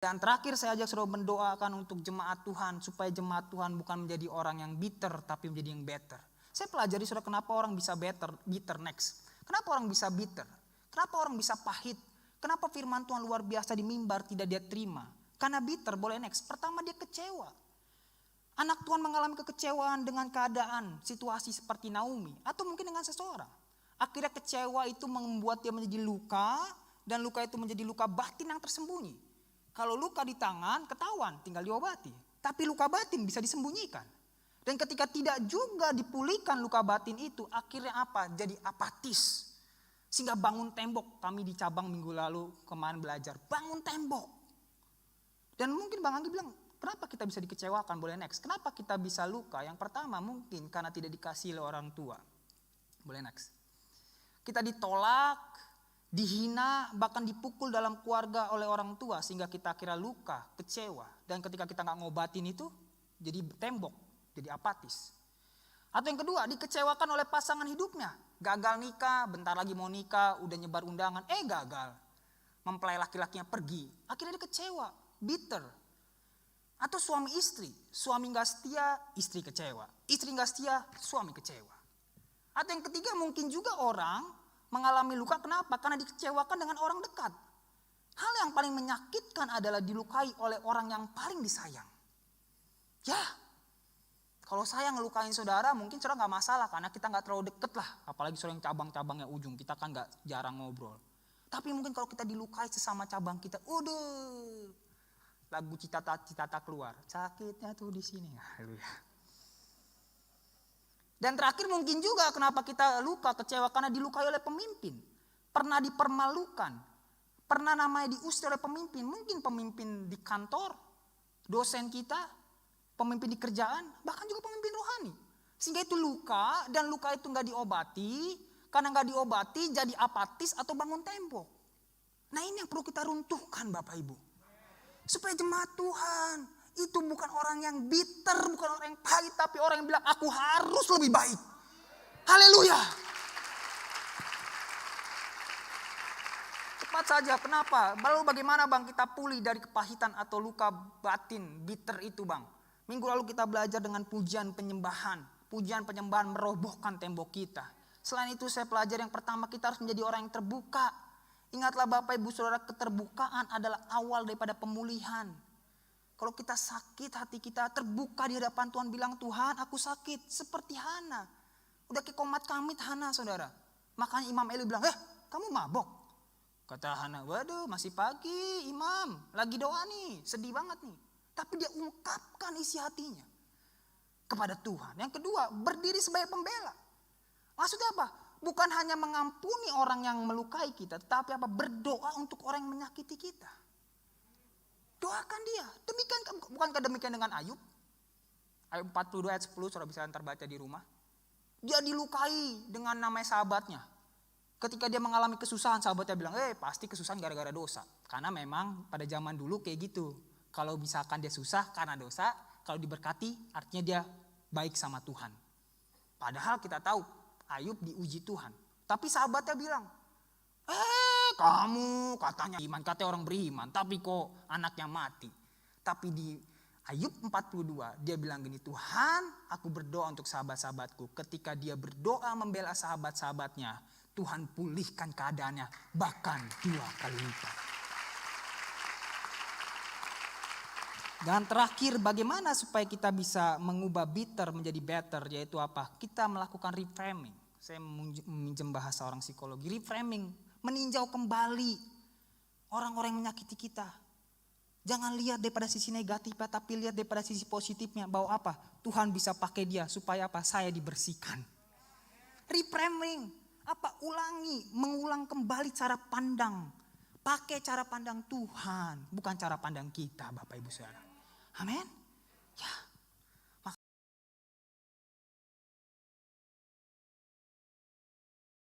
Dan terakhir saya ajak saudara mendoakan untuk jemaat Tuhan. Supaya jemaat Tuhan bukan menjadi orang yang bitter, tapi menjadi yang better. Saya pelajari saudara kenapa orang bisa bitter next. Kenapa orang bisa bitter? Kenapa orang bisa pahit? Kenapa firman Tuhan luar biasa di mimbar tidak dia terima? Karena bitter boleh next. Pertama dia kecewa. Anak Tuhan mengalami kekecewaan dengan keadaan, situasi seperti Naomi. Atau mungkin dengan seseorang. Akhirnya kecewa itu membuat dia menjadi luka. Dan luka itu menjadi luka batin yang tersembunyi. Kalau luka di tangan ketahuan tinggal diobati. Tapi luka batin bisa disembunyikan. Dan ketika tidak juga dipulihkan luka batin itu, akhirnya apa? Jadi apatis. Sehingga bangun tembok. Kami di cabang minggu lalu kemarin belajar. Bangun tembok. Dan mungkin Bang Anggi bilang, kenapa kita bisa dikecewakan? Boleh next. Kenapa kita bisa luka? Yang pertama mungkin karena tidak dikasih oleh orang tua. Boleh next. Kita ditolak, dihina, bahkan dipukul dalam keluarga oleh orang tua. Sehingga kita kira luka, kecewa. Dan ketika kita gak ngobatin itu, jadi tembok, jadi apatis. Atau yang kedua, dikecewakan oleh pasangan hidupnya. Gagal nikah, bentar lagi mau nikah, udah nyebar undangan, gagal. Mempelai laki-lakinya pergi, akhirnya dia kecewa, bitter. Atau suami istri, suami gak setia, istri kecewa. Istri gak setia, suami kecewa. Atau yang ketiga mungkin juga orang mengalami luka, kenapa? Karena dikecewakan dengan orang dekat. Hal yang paling menyakitkan adalah dilukai oleh orang yang paling disayang. Ya, kalau saya ngelukain saudara mungkin saudara gak masalah karena kita gak terlalu deket lah. Apalagi saudara yang cabang-cabangnya ujung, kita kan gak jarang ngobrol. Tapi mungkin kalau kita dilukai sesama cabang kita, lagu cita-cita keluar. Sakitnya tuh di sini. Haleluya. Dan terakhir mungkin juga kenapa kita luka, kecewa karena dilukai oleh pemimpin. Pernah dipermalukan. Pernah namanya diusir oleh pemimpin. Mungkin pemimpin di kantor, dosen kita, pemimpin di kerjaan, bahkan juga pemimpin rohani. Sehingga itu luka, dan luka itu gak diobati. Karena gak diobati jadi apatis atau bangun tembok. Nah ini yang perlu kita runtuhkan Bapak Ibu. Supaya jemaat Tuhan itu bukan orang yang bitter, bukan orang yang pahit, tapi orang yang bilang aku harus lebih baik. Haleluya. Cepat saja, kenapa? Lalu bagaimana Bang kita pulih dari kepahitan atau luka batin, bitter itu Bang? Minggu lalu kita belajar dengan pujian penyembahan. Pujian penyembahan merobohkan tembok kita. Selain itu saya pelajari yang pertama kita harus menjadi orang yang terbuka. Ingatlah Bapak Ibu Saudara, keterbukaan adalah awal daripada pemulihan. Kalau kita sakit, hati kita terbuka di hadapan Tuhan, bilang Tuhan aku sakit seperti Hana. Udah kayak komat kamit Hana saudara. Makanya Imam Eli bilang, kamu mabok? Kata Hana, waduh masih pagi Imam, lagi doa nih, sedih banget nih. Tapi dia ungkapkan isi hatinya kepada Tuhan. Yang kedua, berdiri sebagai pembela. Maksudnya apa? Bukan hanya mengampuni orang yang melukai kita, tetapi apa? Berdoa untuk orang yang menyakiti kita. Doakan dia. Demikian, bukankah demikian dengan Ayub? Ayub 42 ayat 10, saudara bisa ntar baca di rumah. Dia dilukai dengan namanya sahabatnya. Ketika dia mengalami kesusahan, sahabatnya bilang, pasti kesusahan gara-gara dosa. Karena memang pada zaman dulu kayak gitu. Kalau misalkan dia susah karena dosa, kalau diberkati artinya dia baik sama Tuhan. Padahal kita tahu Ayub diuji Tuhan. Tapi sahabatnya bilang, kamu katanya iman, katanya orang beriman, tapi kok anaknya mati. Tapi di Ayub 42 dia bilang gini, Tuhan aku berdoa untuk sahabat-sahabatku. Ketika dia berdoa membela sahabat-sahabatnya, Tuhan pulihkan keadaannya bahkan 2 kali lipat. Dan terakhir, bagaimana supaya kita bisa mengubah bitter menjadi better, yaitu apa? Kita melakukan reframing. Saya meminjam bahasa orang psikologi. Reframing, meninjau kembali orang-orang yang menyakiti kita. Jangan lihat daripada sisi negatifnya, tapi lihat daripada sisi positifnya. Bahwa apa? Tuhan bisa pakai dia supaya apa? Saya dibersihkan. Reframing, apa? Mengulang kembali cara pandang. Pakai cara pandang Tuhan, bukan cara pandang kita, Bapak Ibu Saudara. Amin. Ya.